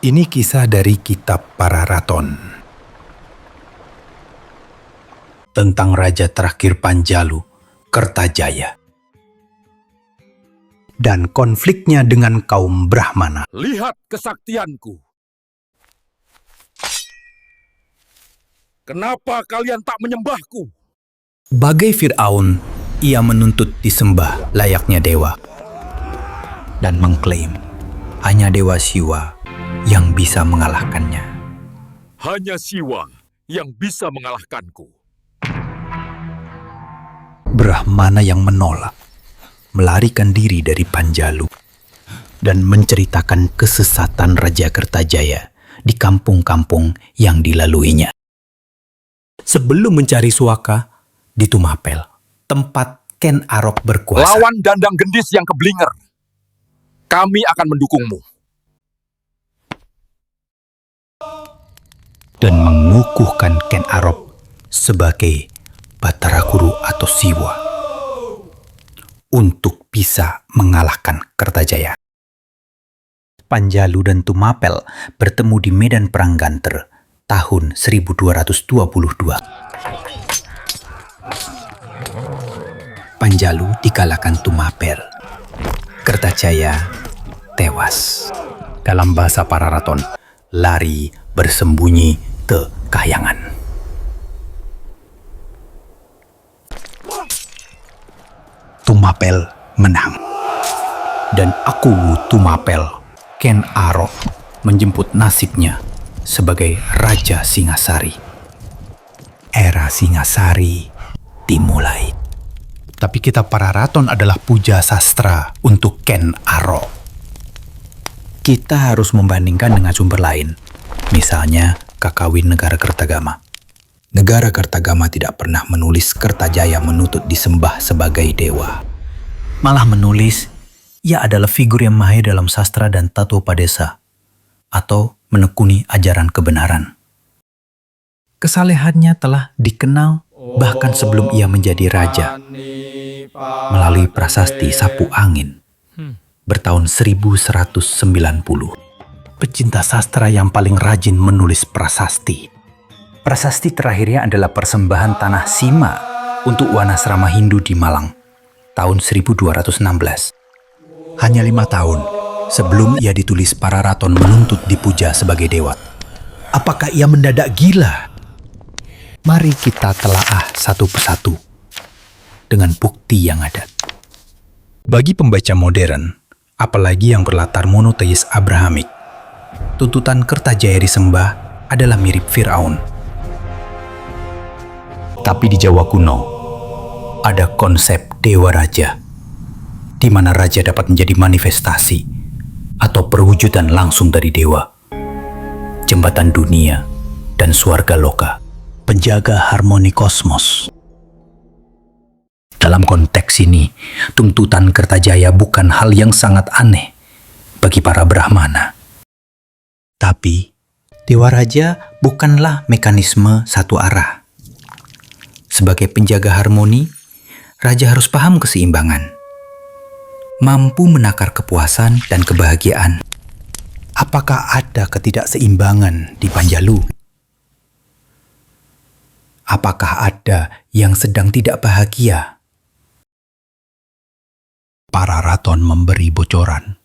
Ini kisah dari kitab Pararaton tentang raja terakhir Panjalu, Kertajaya, dan konfliknya dengan kaum Brahmana. Lihat kesaktianku. Kenapa kalian tak menyembahku? Bagai Fir'aun, ia menuntut disembah layaknya dewa dan mengklaim hanya Dewa Siwa yang bisa mengalahkannya. Hanya Siwa yang bisa mengalahkanku. Brahmana yang menolak, melarikan diri dari Panjalu, dan menceritakan kesesatan Raja Kertajaya di kampung-kampung yang dilaluinya. Sebelum mencari suaka di Tumapel, tempat Ken Arok berkuasa. Lawan dandang gendis yang keblinger. Kami akan mendukungmu. Dan mengukuhkan Ken Arok sebagai Batara Guru atau Siwa untuk bisa mengalahkan Kertajaya. Panjalu dan Tumapel bertemu di medan perang Ganter tahun 1222. Panjalu dikalahkan Tumapel. Kertajaya tewas. Dalam bahasa Pararaton, lari bersembunyi ke kahyangan. Tumapel menang. Dan aku Tumapel, Ken Arok, menjemput nasibnya sebagai Raja Singasari. Era Singasari dimulai. Tapi kitab Pararaton adalah puja sastra untuk Ken Arok. Kita harus membandingkan dengan sumber lain. Misalnya Kakawin Negara Kertagama. Negara Kertagama tidak pernah menulis Kertajaya menuntut disembah sebagai dewa. Malah menulis, ia adalah figur yang mahir dalam sastra dan tato padesa, atau menekuni ajaran kebenaran. Kesalehannya telah dikenal bahkan sebelum ia menjadi raja, melalui prasasti Sapu Angin, bertahun 1190. Pecinta sastra yang paling rajin menulis prasasti. Prasasti terakhirnya adalah persembahan tanah Sima untuk Wanasrama Hindu di Malang, tahun 1216. Hanya 5 tahun sebelum ia ditulis Pararaton menuntut dipuja sebagai dewa. Apakah ia mendadak gila? Mari kita telaah satu persatu dengan bukti yang ada. Bagi pembaca modern, apalagi yang berlatar monoteis Abrahamik, tuntutan Kertajaya disembah adalah mirip Fir'aun. Tapi di Jawa kuno, ada konsep Dewa Raja, di mana raja dapat menjadi manifestasi atau perwujudan langsung dari dewa, jembatan dunia dan swarga loka, penjaga harmoni kosmos. Dalam konteks ini, tuntutan Kertajaya bukan hal yang sangat aneh bagi para Brahmana. Tapi, Dewa Raja bukanlah mekanisme satu arah. Sebagai penjaga harmoni, raja harus paham keseimbangan, mampu menakar kepuasan dan kebahagiaan. Apakah ada ketidakseimbangan di Panjalu? Apakah ada yang sedang tidak bahagia? Pararaton memberi bocoran.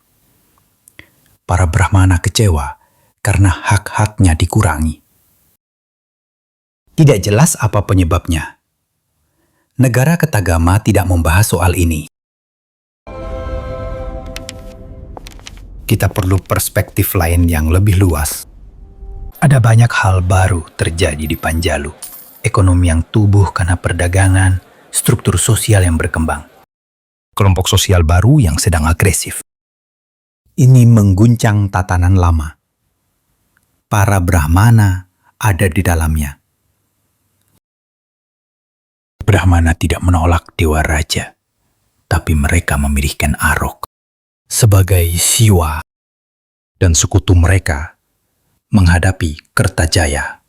Para Brahmana kecewa karena hak-haknya dikurangi. Tidak jelas apa penyebabnya. Negara Ketagama tidak membahas soal ini. Kita perlu perspektif lain yang lebih luas. Ada banyak hal baru terjadi di Panjalu. Ekonomi yang tumbuh karena perdagangan, struktur sosial yang berkembang. Kelompok sosial baru yang sedang agresif. Ini mengguncang tatanan lama. Para Brahmana ada di dalamnya. Brahmana tidak menolak Dewa Raja, tapi mereka memilih Ken Arok sebagai Siwa, dan sekutu mereka menghadapi Kertajaya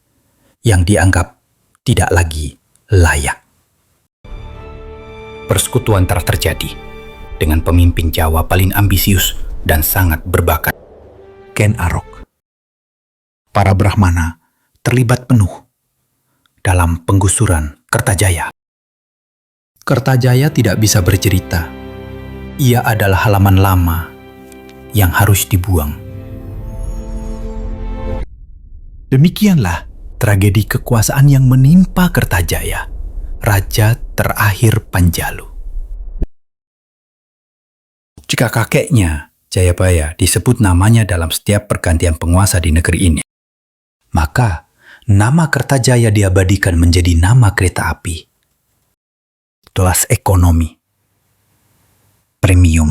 yang dianggap tidak lagi layak. Persekutuan telah terjadi dengan pemimpin Jawa paling ambisius dan sangat berbakat, Ken Arok. para Brahmana terlibat penuh dalam penggusuran Kertajaya. Kertajaya tidak bisa bercerita. Ia adalah halaman lama yang harus dibuang. Demikianlah tragedi kekuasaan yang menimpa Kertajaya, raja terakhir Panjalu. Jika kakeknya, Jayabaya, disebut namanya dalam setiap pergantian penguasa di negeri ini, maka nama Kertajaya diabadikan menjadi nama kereta api kelas ekonomi premium.